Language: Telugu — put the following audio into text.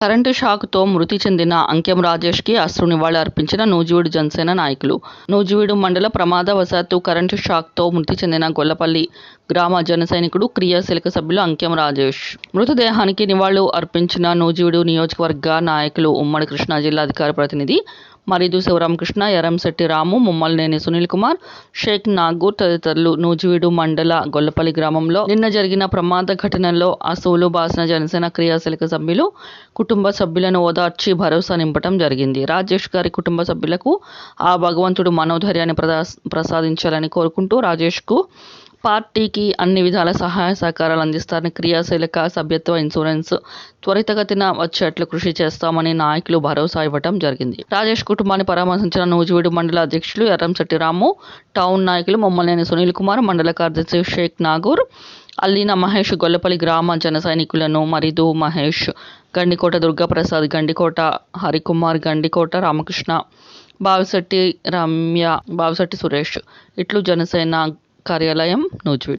కరెంటు షాక్తో మృతి చెందిన అంకెం రాజేష్కి అశ్రు నివాళి అర్పించిన నూజివీడు జనసేన నాయకులు. నూజివీడు మండల ప్రమాదవశాత్తు కరెంటు షాక్తో మృతి చెందిన గొల్లపల్లి గ్రామ జన సైనికుడు క్రియాశీలక సభ్యులు అంకెం రాజేష్ మృతదేహానికి నివాళులు అర్పించిన నూజివీడు నియోజకవర్గ నాయకులు, ఉమ్మడి కృష్ణా జిల్లా అధికార ప్రతినిధి మరిదు శివరామకృష్ణ, ఎర్రంశెట్టి రాము, ముమ్మలనేని సునీల్ కుమార్, షేక్ నాగూర్ తదితరులు. నూజివీడు మండల గొల్లపల్లి గ్రామంలో నిన్న జరిగిన ప్రమాద ఘటనలో అసువులు బాసిన జనసేన క్రియాశీలక సభ్యులు కుటుంబ సభ్యులను ఓదార్చి భరోసా నింపటం జరిగింది. రాజేష్ గారి కుటుంబ సభ్యులకు ఆ భగవంతుడు మనోధైర్యాన్ని ప్రసాదించాలని కోరుకుంటూ రాజేష్కు పార్టీకి అన్ని విధాల సహాయ సహకారాలు అందిస్తారని, క్రియాశీలక సభ్యత్వ ఇన్సూరెన్స్ త్వరితగతిన వచ్చేట్లు కృషి చేస్తామని నాయకులు భరోసా ఇవ్వటం జరిగింది. రాజేష్ కుటుంబాన్ని పరామర్శించిన నూజివీడు మండల అధ్యక్షులు ఎర్రంశెట్టి రాము, టౌన్ నాయకులు ముమ్మలనేని సునీల్ కుమార్, మండల కార్యదర్శి షేక్ నాగూర్, అల్లిన మహేష్, గొల్లపల్లి గ్రామ జన సైనికులను మరిదు మహేష్, గండికోట దుర్గాప్రసాద్, గండికోట హరికుమార్, గండికోట రామకృష్ణ, బావిశెట్టి రమ్య, బావిశెట్టి సురేష్. ఇట్లు జనసేన కార్యాలయం, నూజివీడు.